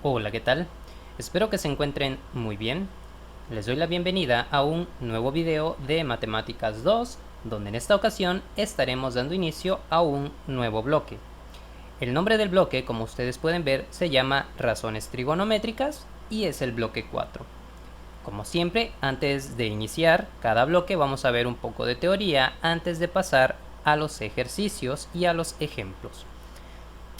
Hola, ¿qué tal? Espero que se encuentren muy bien. Les doy la bienvenida a un nuevo video de Matemáticas 2, donde en esta ocasión estaremos dando inicio a un nuevo bloque. El nombre del bloque, como ustedes pueden ver, se llama Razones Trigonométricas y es el bloque 4. Como siempre, antes de iniciar cada bloque vamos a ver un poco de teoría antes de pasar a los ejercicios y a los ejemplos.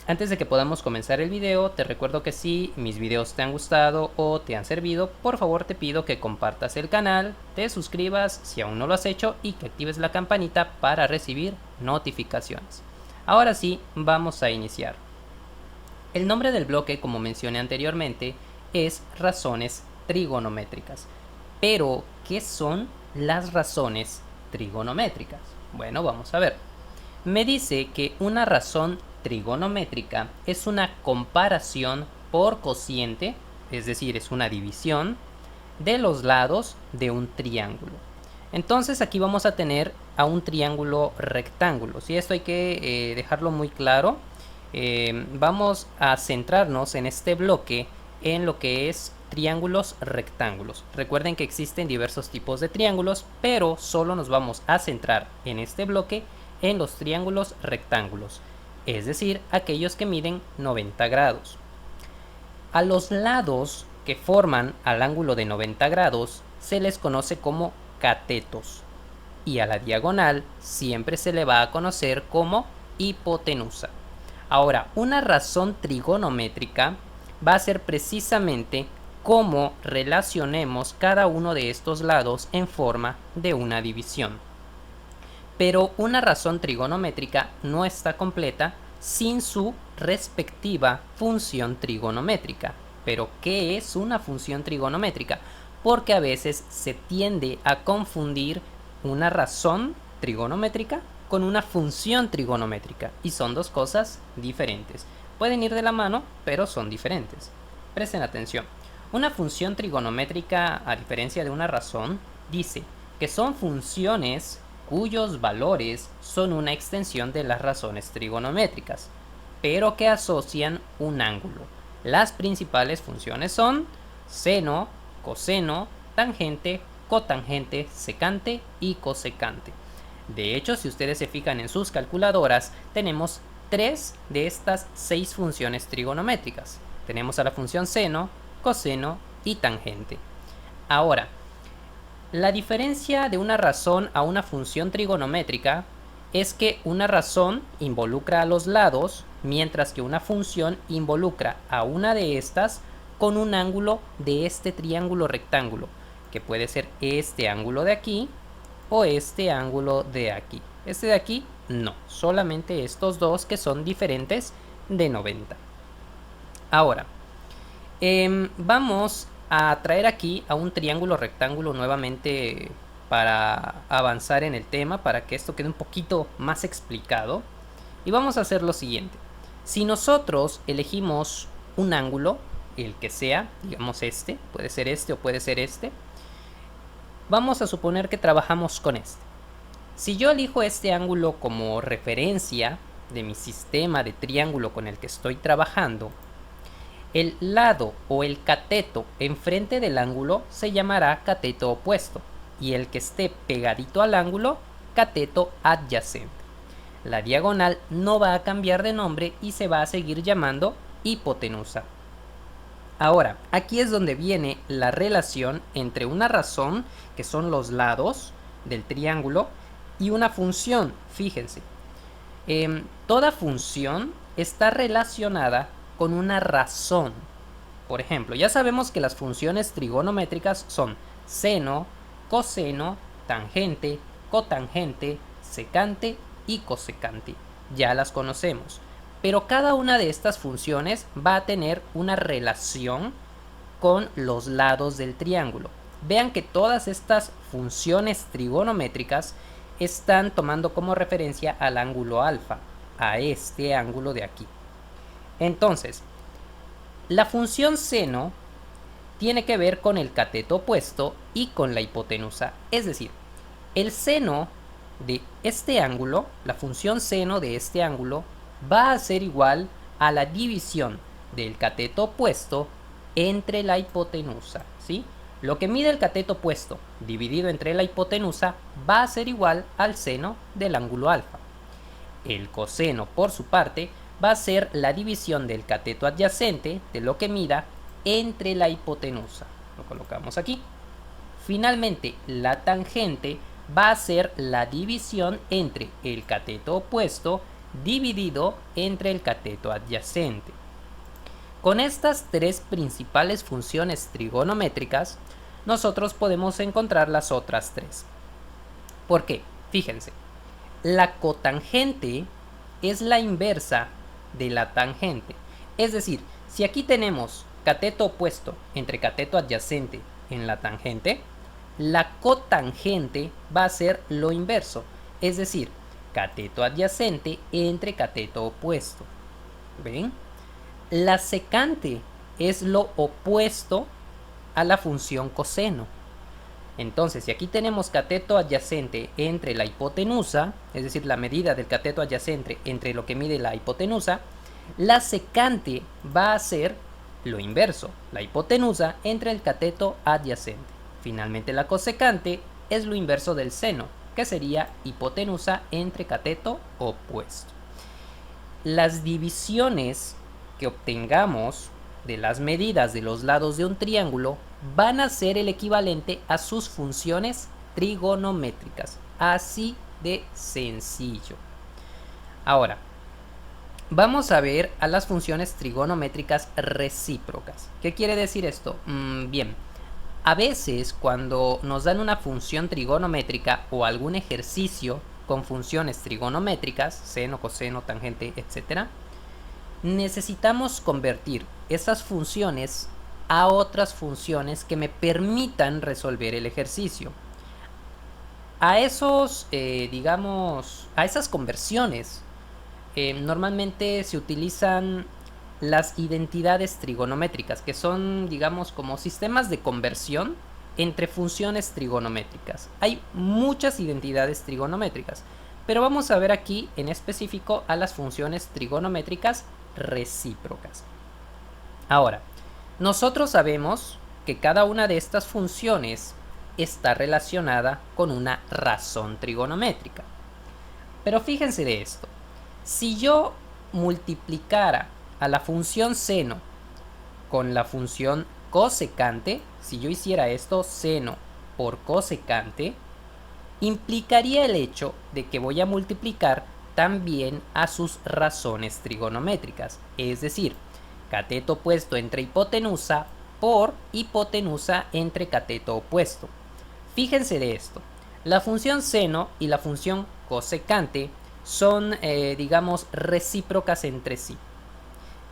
Antes de que podamos comenzar el video, te recuerdo que si mis videos te han gustado o te han servido, por favor te pido que compartas el canal, te suscribas si aún no lo has hecho y que actives la campanita para recibir notificaciones. Ahora sí, vamos a iniciar. El nombre del bloque, como mencioné anteriormente, es razones trigonométricas. Pero, ¿qué son las razones trigonométricas? Bueno, vamos a ver. Me dice que una razón trigonométrica es una comparación por cociente, es decir, es una división de los lados de un triángulo. Entonces aquí vamos a tener a un triángulo rectángulo. Si esto hay que dejarlo muy claro. Vamos a centrarnos en este bloque en lo que es triángulos rectángulos. Recuerden que existen diversos tipos de triángulos, pero solo nos vamos a centrar en este bloque en los triángulos rectángulos, es decir, aquellos que miden 90 grados. A los lados que forman al ángulo de 90 grados se les conoce como catetos y a la diagonal siempre se le va a conocer como hipotenusa. Ahora, una razón trigonométrica va a ser precisamente cómo relacionemos cada uno de estos lados en forma de una división. Pero una razón trigonométrica no está completa sin su respectiva función trigonométrica. ¿Pero qué es una función trigonométrica? Porque a veces se tiende a confundir una razón trigonométrica con una función trigonométrica y son dos cosas diferentes. Pueden ir de la mano, pero son diferentes. Presten atención. Una función trigonométrica, a diferencia de una razón, dice que son funciones cuyos valores son una extensión de las razones trigonométricas, pero que asocian un ángulo. Las principales funciones son seno, coseno, tangente, cotangente, secante y cosecante. De hecho, si ustedes se fijan en sus calculadoras, tenemos 3 de estas 6 funciones trigonométricas. Tenemos a la función seno, coseno y tangente. Ahora, la diferencia de una razón a una función trigonométrica es que una razón involucra a los lados, mientras que una función involucra a una de estas con un ángulo de este triángulo rectángulo, que puede ser este ángulo de aquí o este ángulo de aquí. Este de aquí no, solamente estos dos que son diferentes de 90. Ahora, vamos a traer aquí a un triángulo rectángulo nuevamente para avanzar en el tema, para que esto quede un poquito más explicado. Y vamos a hacer lo siguiente. Si nosotros elegimos un ángulo, el que sea, digamos puede ser este o puede ser este, vamos a suponer que trabajamos con este. Si yo elijo este ángulo como referencia de mi sistema de triángulo con el que estoy trabajando, el lado o el cateto enfrente del ángulo se llamará cateto opuesto y el que esté pegadito al ángulo, cateto adyacente. La diagonal no va a cambiar de nombre y se va a seguir llamando hipotenusa. Ahora, aquí es donde viene la relación entre una razón, que son los lados del triángulo, y una función. Fíjense, toda función está relacionada con una razón. Por ejemplo, ya sabemos que las funciones trigonométricas son seno, coseno, tangente, cotangente, secante y cosecante. Ya las conocemos. Pero cada una de estas funciones va a tener una relación con los lados del triángulo. Vean que todas estas funciones trigonométricas están tomando como referencia al ángulo alfa, a este ángulo de aquí. Entonces, la función seno tiene que ver con el cateto opuesto y con la hipotenusa. Es decir, el seno de este ángulo, la función seno de este ángulo, va a ser igual a la división del cateto opuesto entre la hipotenusa, ¿sí? Lo que mide el cateto opuesto dividido entre la hipotenusa va a ser igual al seno del ángulo alfa. El coseno, por su parte, va a ser la división del cateto adyacente de lo que mida entre la hipotenusa. Lo colocamos aquí. Finalmente, la tangente va a ser la división entre el cateto opuesto dividido entre el cateto adyacente. Con estas tres principales funciones trigonométricas, nosotros podemos encontrar las otras tres. ¿Por qué? Fíjense, la cotangente es la inversa de la tangente. Es decir, si aquí tenemos cateto opuesto entre cateto adyacente en la tangente, la cotangente va a ser lo inverso, es decir, cateto adyacente entre cateto opuesto. ¿Ven? La secante es lo opuesto a la función coseno. Entonces, si aquí tenemos cateto adyacente entre la hipotenusa, es decir, la medida del cateto adyacente entre lo que mide la hipotenusa, la secante va a ser lo inverso, la hipotenusa entre el cateto adyacente. Finalmente, la cosecante es lo inverso del seno, que sería hipotenusa entre cateto opuesto. Las divisiones que obtengamos de las medidas de los lados de un triángulo van a ser el equivalente a sus funciones trigonométricas. Así de sencillo. Ahora, vamos a ver a las funciones trigonométricas recíprocas. ¿Qué quiere decir esto? Bien, a veces cuando nos dan una función trigonométrica o algún ejercicio con funciones trigonométricas, seno, coseno, tangente, etc., necesitamos convertir esas funciones a otras funciones que me permitan resolver el ejercicio. A esos, a esas conversiones, normalmente se utilizan las identidades trigonométricas, que son, digamos, como sistemas de conversión entre funciones trigonométricas. Hay muchas identidades trigonométricas, pero vamos a ver aquí en específico a las funciones trigonométricas recíprocas. Ahora, nosotros sabemos que cada una de estas funciones está relacionada con una razón trigonométrica. Pero fíjense de esto. Si yo multiplicara a la función seno con la función cosecante, si yo hiciera esto, seno por cosecante, implicaría el hecho de que voy a multiplicar también a sus razones trigonométricas, es decir, cateto opuesto entre hipotenusa por hipotenusa entre cateto opuesto. Fíjense de esto, la función seno y la función cosecante son, digamos, recíprocas entre sí,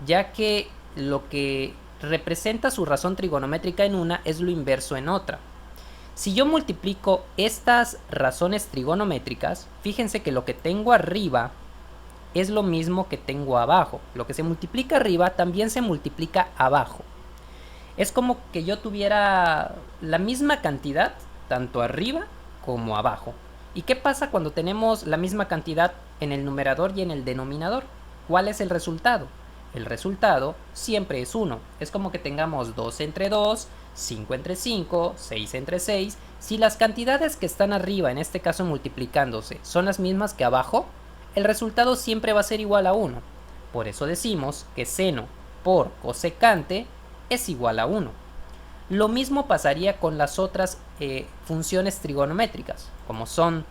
ya que lo que representa su razón trigonométrica en una es lo inverso en otra. Si yo multiplico estas razones trigonométricas, fíjense que lo que tengo arriba es lo mismo que tengo abajo. Lo que se multiplica arriba también se multiplica abajo. Es como que yo tuviera la misma cantidad tanto arriba como abajo. ¿Y qué pasa cuando tenemos la misma cantidad en el numerador y en el denominador? ¿Cuál es el resultado? El resultado siempre es 1. Es como que tengamos 2 entre 2, 5 entre 5, 6 entre 6. Si las cantidades que están arriba, en este caso multiplicándose, son las mismas que abajo, el resultado siempre va a ser igual a 1. Por eso decimos que seno por cosecante es igual a 1. Lo mismo pasaría con las otras funciones trigonométricas, como son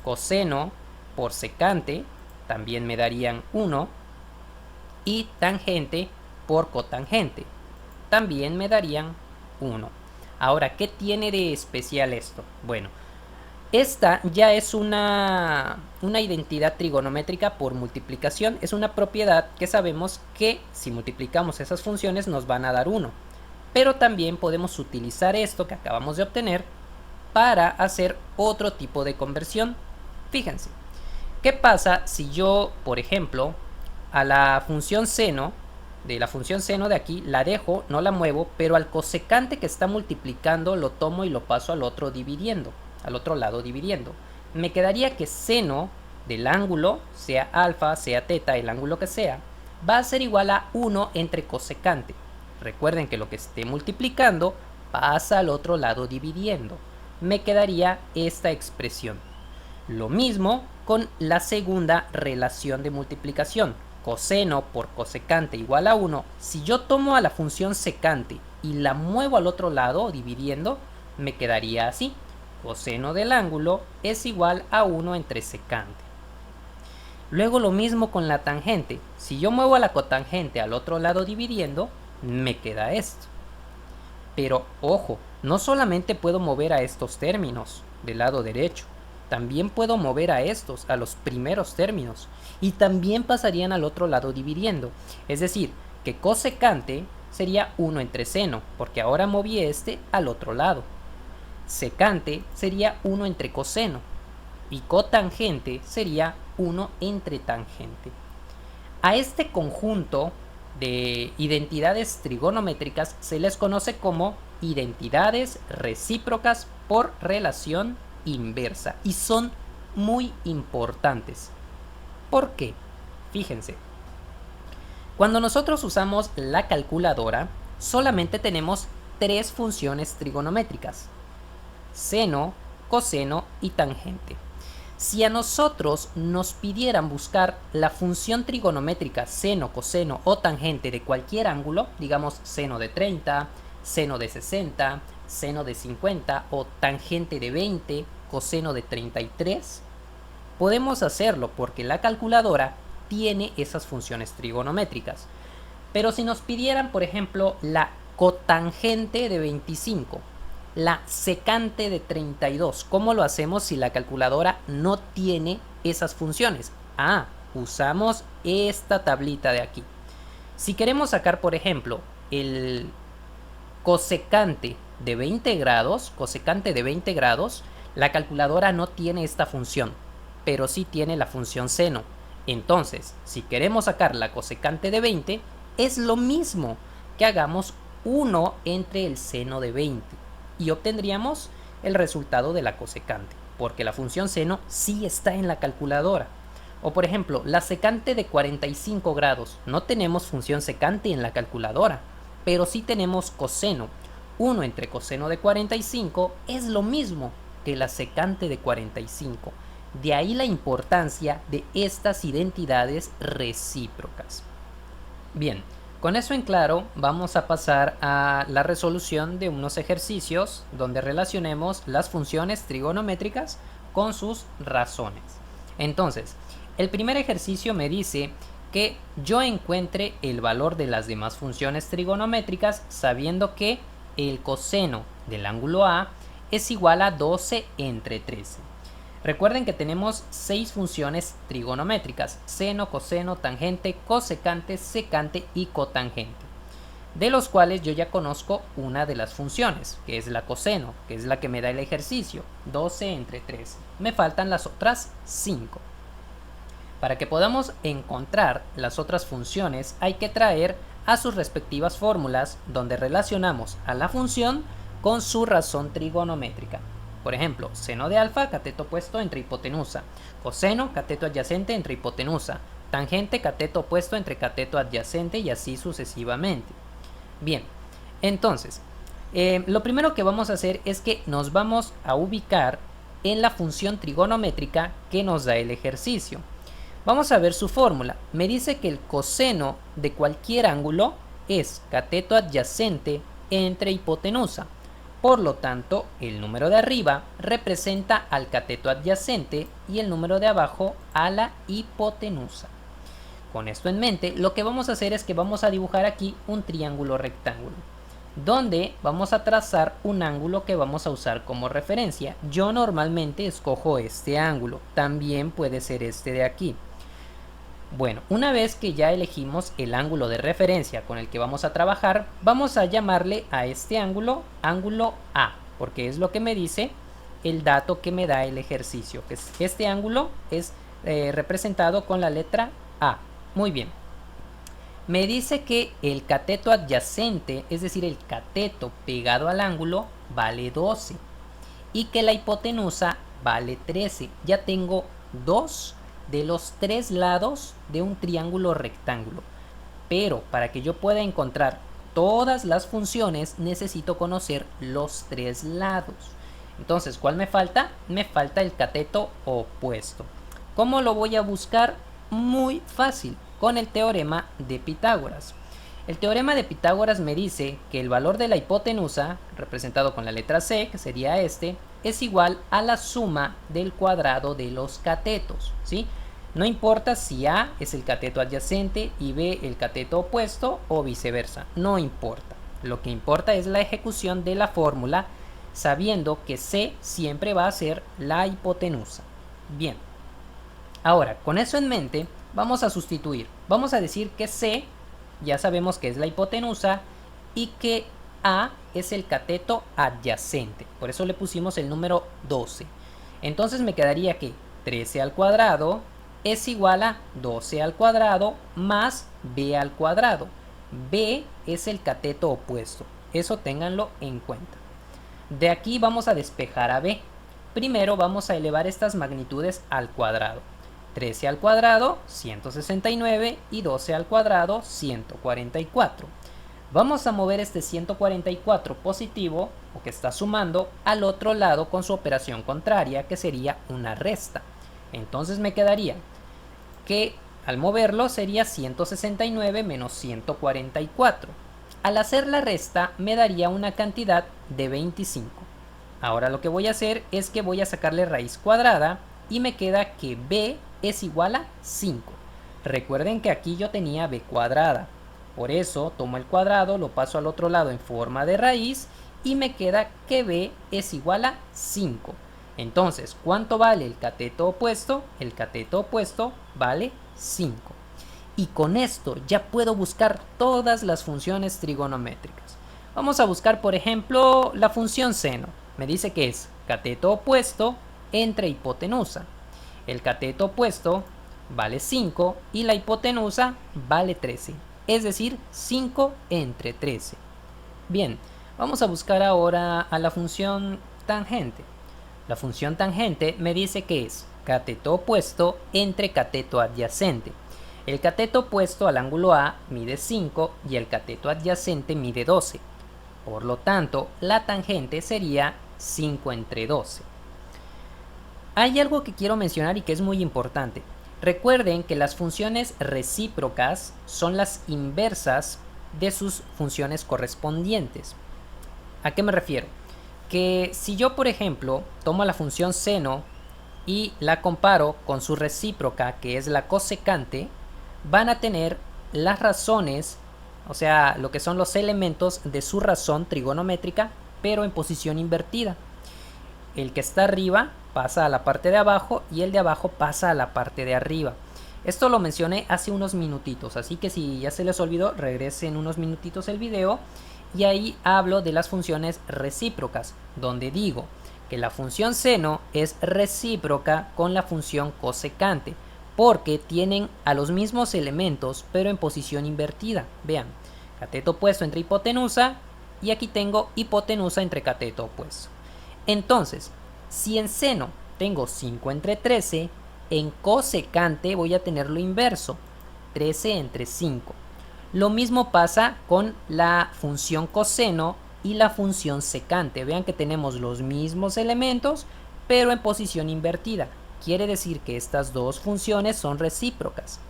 coseno por secante, también me darían 1, y tangente por cotangente, también me darían 1. Ahora, ¿qué tiene de especial esto? Bueno, esta ya es una identidad trigonométrica por multiplicación, es una propiedad que sabemos que si multiplicamos esas funciones nos van a dar 1. Pero también podemos utilizar esto que acabamos de obtener para hacer otro tipo de conversión. Fíjense, ¿qué pasa si yo, por ejemplo, a la función seno, de aquí, la dejo, no la muevo, pero al cosecante que está multiplicando lo tomo y lo paso al otro lado dividiendo? Me quedaría que seno del ángulo, sea alfa, sea teta, el ángulo que sea, va a ser igual a 1 entre cosecante. Recuerden que lo que esté multiplicando pasa al otro lado dividiendo. Me quedaría esta expresión. Lo mismo con la segunda relación de multiplicación. Coseno por cosecante igual a 1. Si yo tomo a la función secante y la muevo al otro lado dividiendo, me quedaría así. Coseno del ángulo es igual a 1 entre secante. Luego lo mismo con la tangente. Si yo muevo a la cotangente al otro lado dividiendo, me queda esto. Pero ojo, no solamente puedo mover a estos términos del lado derecho, también puedo mover a estos, a los primeros términos, y también pasarían al otro lado dividiendo. Es decir, que cosecante sería 1 entre seno, porque ahora moví este al otro lado. Secante sería 1 entre coseno, y cotangente sería 1 entre tangente. A este conjunto de identidades trigonométricas se les conoce como identidades recíprocas por relación inversa y son muy importantes. ¿Por qué? Fíjense, cuando nosotros usamos la calculadora solamente tenemos 3 funciones trigonométricas: seno, coseno y tangente. Si a nosotros nos pidieran buscar la función trigonométrica seno, coseno o tangente de cualquier ángulo, digamos seno de 30, seno de 60, seno de 50 o tangente de 20, coseno de 33, podemos hacerlo porque la calculadora tiene esas funciones trigonométricas. Pero si nos pidieran, por ejemplo, la cotangente de 25, la secante de 32. ¿Cómo lo hacemos si la calculadora no tiene esas funciones? Usamos esta tablita de aquí. Si queremos sacar, por ejemplo, el cosecante de 20 grados, la calculadora no tiene esta función, pero sí tiene la función seno. Entonces, si queremos sacar la cosecante de 20, es lo mismo que hagamos 1 entre el seno de 20. Y obtendríamos el resultado de la cosecante, porque la función seno sí está en la calculadora. O por ejemplo, la secante de 45 grados. No tenemos función secante en la calculadora, pero sí tenemos coseno. 1 entre coseno de 45 es lo mismo que la secante de 45. De ahí la importancia de estas identidades recíprocas. Bien. Con eso en claro, vamos a pasar a la resolución de unos ejercicios donde relacionemos las funciones trigonométricas con sus razones. Entonces, el primer ejercicio me dice que yo encuentre el valor de las demás funciones trigonométricas sabiendo que el coseno del ángulo A es igual a 12 entre 13. Recuerden que tenemos 6 funciones trigonométricas: seno, coseno, tangente, cosecante, secante y cotangente, de los cuales yo ya conozco una de las funciones, que es la coseno, que es la que me da el ejercicio, 12 entre 13. Me faltan las otras 5. Para que podamos encontrar las otras funciones hay que traer a sus respectivas fórmulas donde relacionamos a la función con su razón trigonométrica. Por ejemplo, seno de alfa, cateto opuesto entre hipotenusa. Coseno, cateto adyacente entre hipotenusa. Tangente, cateto opuesto entre cateto adyacente y así sucesivamente. Bien, entonces, lo primero que vamos a hacer es que nos vamos a ubicar en la función trigonométrica que nos da el ejercicio. Vamos a ver su fórmula. Me dice que el coseno de cualquier ángulo es cateto adyacente entre hipotenusa. Por lo tanto, el número de arriba representa al cateto adyacente y el número de abajo a la hipotenusa. Con esto en mente, lo que vamos a hacer es que vamos a dibujar aquí un triángulo rectángulo, donde vamos a trazar un ángulo que vamos a usar como referencia. Yo normalmente escojo este ángulo, también puede ser este de aquí. Bueno, una vez que ya elegimos el ángulo de referencia con el que vamos a trabajar, vamos a llamarle a este ángulo ángulo A, porque es lo que me dice el dato que me da el ejercicio, que este ángulo es representado con la letra A. Muy bien. Me dice que el cateto adyacente, es decir, el cateto pegado al ángulo, vale 12 y que la hipotenusa vale 13. Ya tengo 2 de los 3 lados de un triángulo rectángulo. pero para que yo pueda encontrar todas las funciones necesito conocer los tres lados. Entonces, ¿cuál me falta? Me falta el cateto opuesto. ¿Cómo lo voy a buscar? Muy fácil, con el teorema de Pitágoras. El teorema de Pitágoras me dice que el valor de la hipotenusa, representado con la letra C, que sería este, es igual a la suma del cuadrado de los catetos, ¿sí? No importa si A es el cateto adyacente y B el cateto opuesto o viceversa, no importa. Lo que importa es la ejecución de la fórmula, sabiendo que C siempre va a ser la hipotenusa. Bien, ahora con eso en mente vamos a sustituir. Vamos a decir que C ya sabemos que es la hipotenusa y que A es el cateto adyacente. Por eso le pusimos el número 12. Entonces me quedaría que 13 al cuadrado es igual a 12 al cuadrado más B al cuadrado. B es el cateto opuesto. Eso ténganlo en cuenta. De aquí vamos a despejar a B. Primero vamos a elevar estas magnitudes al cuadrado. 13 al cuadrado, 169, y 12 al cuadrado, 144. Vamos a mover este 144 positivo, o que está sumando, al otro lado con su operación contraria, que sería una resta. Entonces me quedaría que al moverlo sería 169 menos 144. Al hacer la resta me daría una cantidad de 25. Ahora lo que voy a hacer es que voy a sacarle raíz cuadrada y me queda que B es igual a 5. Recuerden que aquí yo tenía B cuadrada. Por eso tomo el cuadrado, lo paso al otro lado en forma de raíz y me queda que B es igual a 5. Entonces, ¿cuánto vale el cateto opuesto? El cateto opuesto vale 5. Y con esto ya puedo buscar todas las funciones trigonométricas. Vamos a buscar, por ejemplo, la función seno. Me dice que es cateto opuesto entre hipotenusa. El cateto opuesto vale 5 y la hipotenusa vale 13. Es decir, 5 entre 13. Bien, vamos a buscar ahora a la función tangente. La función tangente me dice que es cateto opuesto entre cateto adyacente. El cateto opuesto al ángulo A mide 5 y el cateto adyacente mide 12. Por lo tanto, la tangente sería 5 entre 12. Hay algo que quiero mencionar y que es muy importante. Recuerden que las funciones recíprocas son las inversas de sus funciones correspondientes. ¿A qué me refiero? Que si yo, por ejemplo, tomo la función seno y la comparo con su recíproca, que es la cosecante, van a tener las razones, o sea, lo que son los elementos de su razón trigonométrica, pero en posición invertida. El que está arriba pasa a la parte de abajo y el de abajo pasa a la parte de arriba. Esto lo mencioné hace unos minutitos, así que si ya se les olvidó, regresen unos minutitos el video y ahí hablo de las funciones recíprocas, donde digo que la función seno es recíproca con la función cosecante, porque tienen a los mismos elementos pero en posición invertida. Vean, cateto opuesto entre hipotenusa y aquí tengo hipotenusa entre cateto opuesto. Entonces, si en seno tengo 5 entre 13, en cosecante voy a tener lo inverso, 13 entre 5. Lo mismo pasa con la función coseno y la función secante. Vean que tenemos los mismos elementos, pero en posición invertida. Quiere decir que estas dos funciones son recíprocas.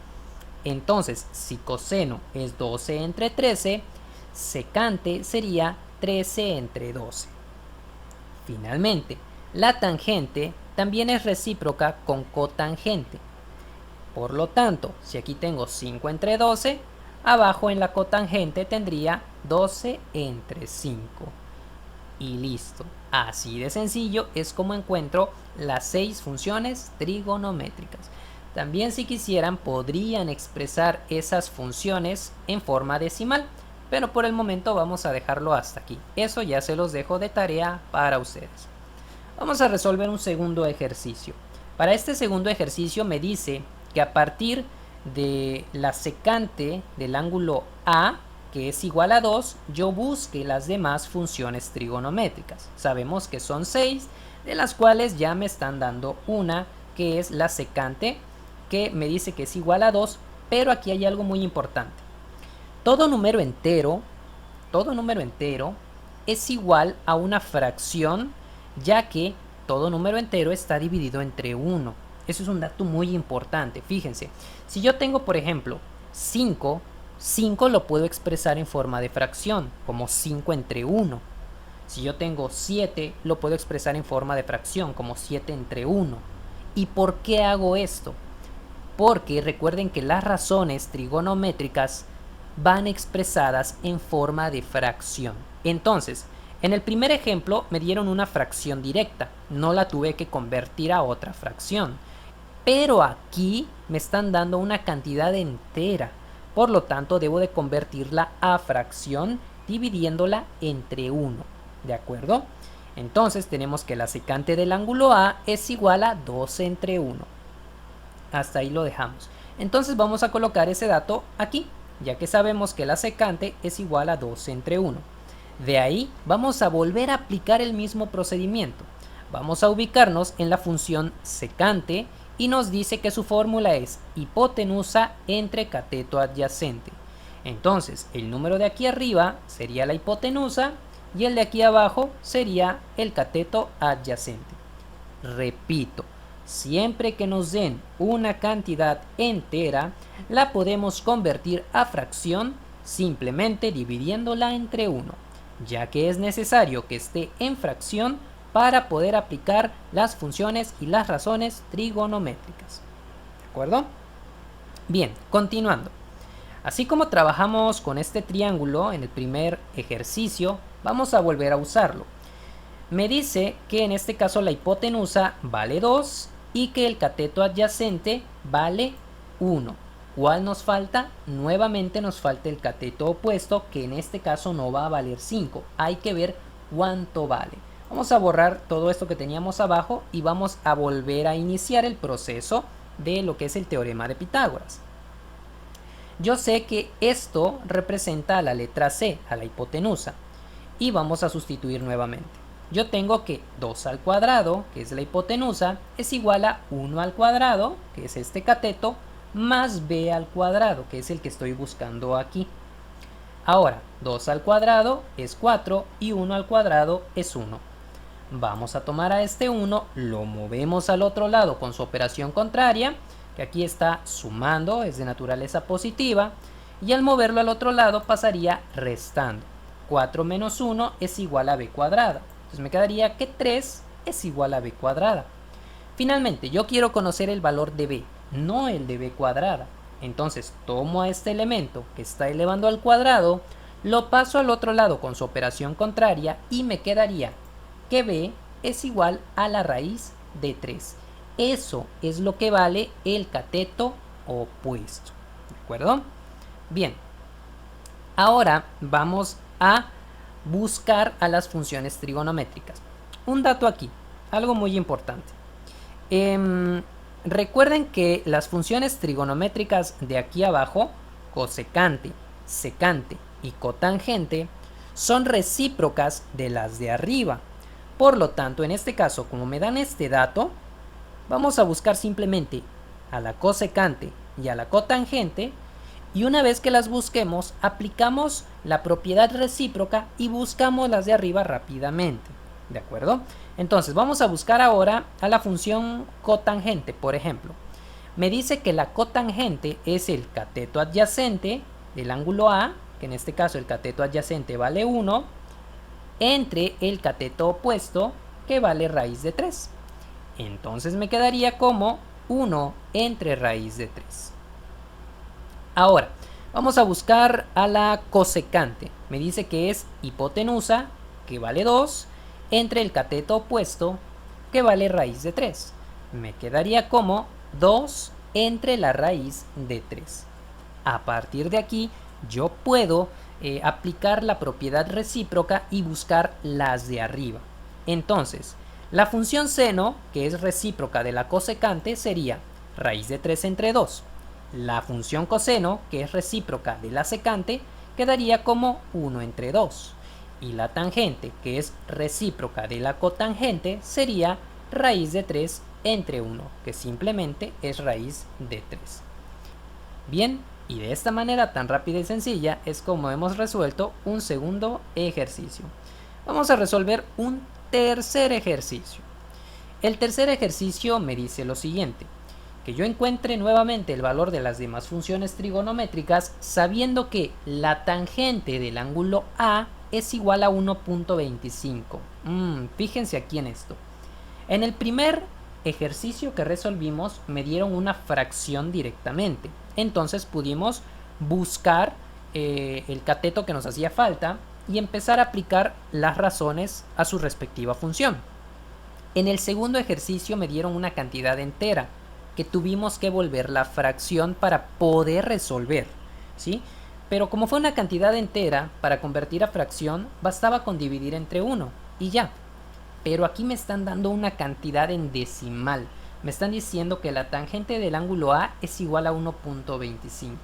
Entonces, si coseno es 12 entre 13, secante sería 13 entre 12. Finalmente, la tangente también es recíproca con cotangente. Por lo tanto, si aquí tengo 5 entre 12, abajo en la cotangente tendría 12 entre 5. Y listo. Así de sencillo es como encuentro las 6 funciones trigonométricas. También si quisieran podrían expresar esas funciones en forma decimal, pero por el momento vamos a dejarlo hasta aquí. Eso ya se los dejo de tarea para ustedes. Vamos a resolver un segundo ejercicio. Para este segundo ejercicio me dice que a partir de la secante del ángulo A, que es igual a 2, yo busque las demás funciones trigonométricas. Sabemos que son 6, de las cuales ya me están dando una, que es la secante, que me dice que es igual a 2, pero aquí hay algo muy importante. Todo número entero es igual a una fracción, ya que todo número entero está dividido entre 1. Eso es un dato muy importante. Fíjense, si yo tengo, por ejemplo, 5 lo puedo expresar en forma de fracción, como 5 entre 1. Si yo tengo 7, lo puedo expresar en forma de fracción, como 7 entre 1. ¿Y por qué hago esto? Porque recuerden que las razones trigonométricas van expresadas en forma de fracción. Entonces, en el primer ejemplo me dieron una fracción directa, no la tuve que convertir a otra fracción. Pero aquí me están dando una cantidad entera, por lo tanto debo de convertirla a fracción dividiéndola entre 1, ¿de acuerdo? Entonces tenemos que la secante del ángulo A es igual a 2 entre 1. Hasta ahí lo dejamos. Entonces vamos a colocar ese dato aquí, ya que sabemos que la secante es igual a 2 entre 1. De ahí vamos a volver a aplicar el mismo procedimiento. Vamos a ubicarnos en la función secante y nos dice que su fórmula es hipotenusa entre cateto adyacente. Entonces el número de aquí arriba sería la hipotenusa y el de aquí abajo sería el cateto adyacente. Repito, siempre que nos den una cantidad entera, la podemos convertir a fracción simplemente dividiéndola entre 1, ya que es necesario que esté en fracción para poder aplicar las funciones y las razones trigonométricas. ¿De acuerdo? Bien, continuando. Así como trabajamos con este triángulo en el primer ejercicio, vamos a volver a usarlo. Me dice que en este caso la hipotenusa vale 2 y que el cateto adyacente vale 1. ¿Cuál nos falta? Nuevamente nos falta el cateto opuesto, que en este caso no va a valer 5. Hay que ver cuánto vale. Vamos a borrar todo esto que teníamos abajo y vamos a volver a iniciar el proceso de lo que es el teorema de Pitágoras. Yo sé que esto representa a la letra C, a la hipotenusa, y vamos a sustituir nuevamente. Yo tengo que 2 al cuadrado, que es la hipotenusa, es igual a 1 al cuadrado, que es este cateto, más b al cuadrado, que es el que estoy buscando aquí. Ahora, 2 al cuadrado es 4 y 1 al cuadrado es 1. Vamos a tomar a este 1, lo movemos al otro lado con su operación contraria, que aquí está sumando, es de naturaleza positiva, y al moverlo al otro lado pasaría restando. 4 menos 1 es igual a b cuadrada. Entonces me quedaría que 3 es igual a b cuadrada. Finalmente, yo quiero conocer el valor de b, no el de b cuadrada. Entonces tomo a este elemento que está elevando al cuadrado, lo paso al otro lado con su operación contraria y me quedaría que b es igual a la raíz de 3. Eso es lo que vale el cateto opuesto. ¿De acuerdo? Bien. Ahora vamos a buscar a las funciones trigonométricas. Un dato aquí, algo muy importante. Recuerden que las funciones trigonométricas de aquí abajo, cosecante, secante y cotangente, son recíprocas de las de arriba. Por lo tanto, en este caso, como me dan este dato, vamos a buscar simplemente a la cosecante y a la cotangente, y una vez que las busquemos, aplicamos la propiedad recíproca y buscamos las de arriba rápidamente. ¿De acuerdo? Entonces vamos a buscar ahora a la función cotangente, por ejemplo. Me dice que la cotangente es el cateto adyacente del ángulo A, que en este caso el cateto adyacente vale 1, entre el cateto opuesto, que vale raíz de 3. Entonces me quedaría como 1 entre raíz de 3. Ahora, vamos a buscar a la cosecante. Me dice que es hipotenusa, que vale 2, entre el cateto opuesto, que vale raíz de 3. Me quedaría como 2 entre la raíz de 3. A partir de aquí, yo puedo aplicar la propiedad recíproca y buscar las de arriba. Entonces, la función seno, que es recíproca de la cosecante, sería raíz de 3 entre 2. La función coseno, que es recíproca de la secante, quedaría como 1 entre 2. Y la tangente, que es recíproca de la cotangente, sería raíz de 3 entre 1, que simplemente es raíz de 3. Bien, Y de esta manera tan rápida y sencilla es como hemos resuelto un segundo ejercicio. Vamos a resolver un tercer ejercicio. El tercer ejercicio me dice lo siguiente: que yo encuentre nuevamente el valor de las demás funciones trigonométricas sabiendo que la tangente del ángulo A es igual a 1.25. Fíjense aquí en esto. En el primer ejercicio que resolvimos me dieron una fracción directamente. Entonces pudimos buscar el cateto que nos hacía falta y empezar a aplicar las razones a su respectiva función. En el segundo ejercicio me dieron una cantidad entera que tuvimos que volver la fracción para poder resolver, ¿sí? Pero como fue una cantidad entera, para convertir a fracción bastaba con dividir entre 1 y ya. Pero aquí me están dando una cantidad en decimal. Me están diciendo que la tangente del ángulo A es igual a 1.25.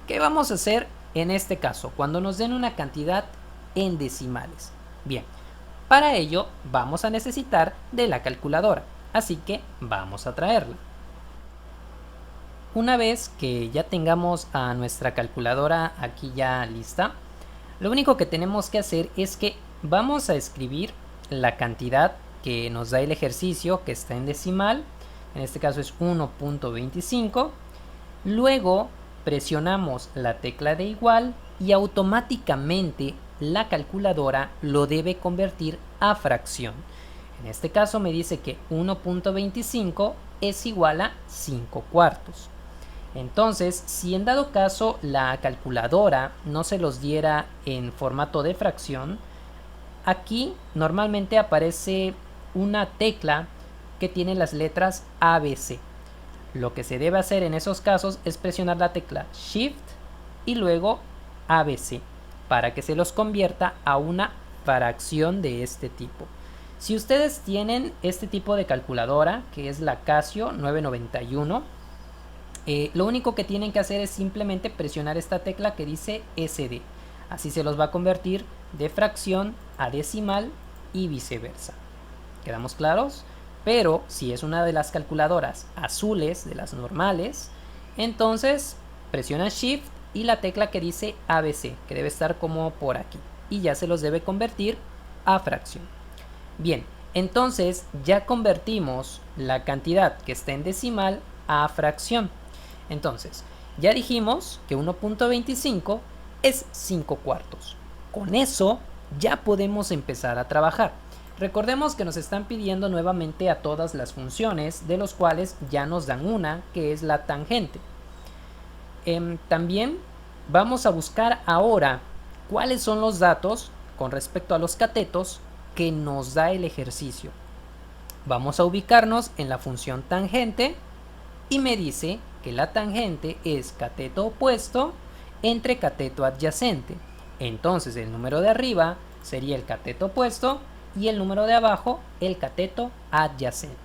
¿Qué vamos a hacer en este caso cuando nos den una cantidad en decimales? Bien, para ello vamos a necesitar de la calculadora, así que vamos a traerla. Una vez que ya tengamos a nuestra calculadora aquí ya lista, lo único que tenemos que hacer es que vamos a escribir la cantidad que nos da el ejercicio que está en decimal. En este caso es 1.25. Luego presionamos la tecla de igual y automáticamente la calculadora lo debe convertir a fracción. En este caso me dice que 1.25 es igual a 5 cuartos. Entonces, si en dado caso la calculadora no se los diera en formato de fracción, aquí normalmente aparece una tecla que tiene las letras ABC. Lo que se debe hacer en esos casos es presionar la tecla Shift y luego ABC para que se los convierta a una fracción de este tipo. Si ustedes tienen este tipo de calculadora, que es la Casio 991, lo único que tienen que hacer es simplemente presionar esta tecla que dice SD. Así se los va a convertir de fracción a decimal y viceversa. ¿Quedamos claros? Pero si es una de las calculadoras azules, de las normales, entonces presiona Shift y la tecla que dice ABC, que debe estar como por aquí, y ya se los debe convertir a fracción. Bien, entonces ya convertimos la cantidad que está en decimal a fracción. Entonces, ya dijimos que 1.25 es 5 cuartos. Con eso ya podemos empezar a trabajar. Recordemos que nos están pidiendo nuevamente a todas las funciones, de los cuales ya nos dan una, que es la tangente. También vamos a buscar ahora cuáles son los datos con respecto a los catetos que nos da el ejercicio. Vamos a ubicarnos en la función tangente y me dice que la tangente es cateto opuesto entre cateto adyacente. Entonces el número de arriba sería el cateto opuesto y el número de abajo el cateto adyacente.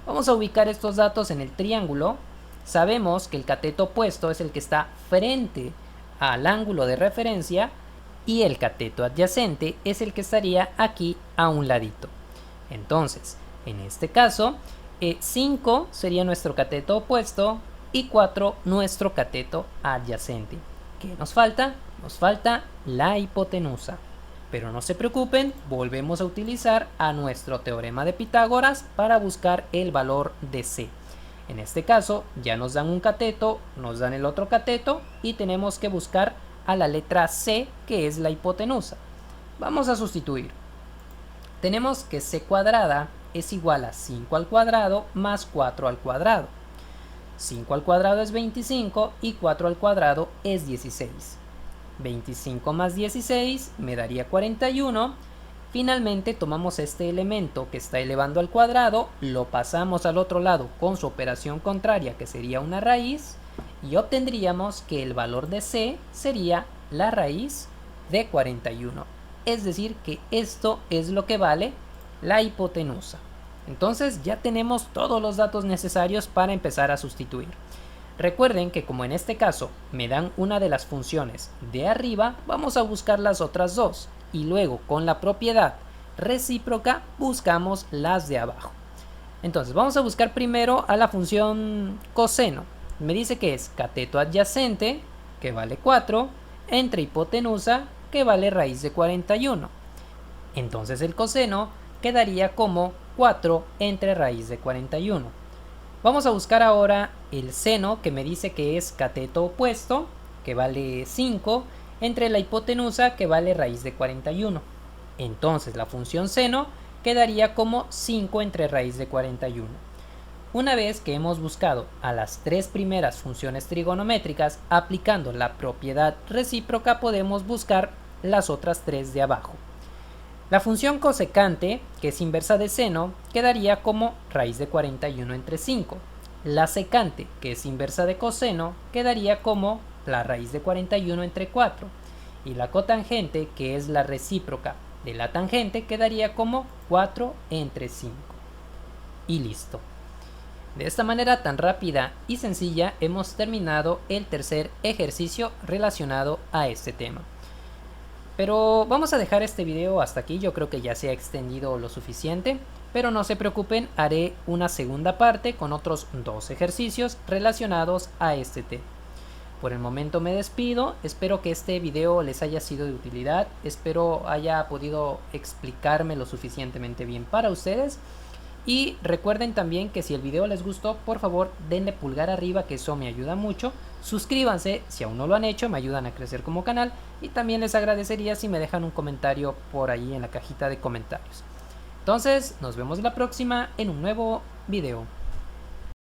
Vamos a ubicar estos datos en el triángulo. Sabemos que el cateto opuesto es el que está frente al ángulo de referencia y el cateto adyacente es el que estaría aquí a un ladito. Entonces, en este caso, 5 sería nuestro cateto opuesto y 4 nuestro cateto adyacente. ¿Qué nos falta? Nos falta la hipotenusa. Pero no se preocupen, volvemos a utilizar a nuestro teorema de Pitágoras para buscar el valor de C. En este caso ya nos dan un cateto, nos dan el otro cateto y tenemos que buscar a la letra C, que es la hipotenusa. Vamos a sustituir. Tenemos que C cuadrada es igual a 5 al cuadrado más 4 al cuadrado. 5 al cuadrado es 25 y 4 al cuadrado es 16. 25 más 16 me daría 41. Finalmente tomamos este elemento que está elevando al cuadrado, lo pasamos al otro lado con su operación contraria, que sería una raíz, y obtendríamos que el valor de C sería la raíz de 41. Es decir, que esto es lo que vale la hipotenusa. Entonces ya tenemos todos los datos necesarios para empezar a sustituir. Recuerden que como en este caso me dan una de las funciones de arriba, vamos a buscar las otras dos y luego con la propiedad recíproca buscamos las de abajo. Entonces vamos a buscar primero a la función coseno. Me dice que es cateto adyacente que vale 4, entre hipotenusa, que vale raíz de 41. Entonces el coseno quedaría como 4 entre raíz de 41. Vamos a buscar ahora el seno, que me dice que es cateto opuesto, que vale 5, entre la hipotenusa, que vale raíz de 41. Entonces la función seno quedaría como 5 entre raíz de 41. Una vez que hemos buscado a las tres primeras funciones trigonométricas aplicando la propiedad recíproca, podemos buscar las otras tres de abajo. La función cosecante, que es inversa de seno, quedaría como raíz de 41 entre 5. La secante, que es inversa de coseno, quedaría como la raíz de 41 entre 4. Y la cotangente, que es la recíproca de la tangente, quedaría como 4 entre 5. Y listo. De esta manera tan rápida y sencilla hemos terminado el tercer ejercicio relacionado a este tema. Pero vamos a dejar este video hasta aquí, yo creo que ya se ha extendido lo suficiente, pero no se preocupen, haré una segunda parte con otros 2 ejercicios relacionados a este tema. Por el momento me despido, espero que este video les haya sido de utilidad, espero haya podido explicarme lo suficientemente bien para ustedes. Y recuerden también que si el video les gustó, por favor denle pulgar arriba, que eso me ayuda mucho. Suscríbanse si aún no lo han hecho, me ayudan a crecer como canal. Y también les agradecería si me dejan un comentario por ahí en la cajita de comentarios. Entonces, nos vemos la próxima en un nuevo video.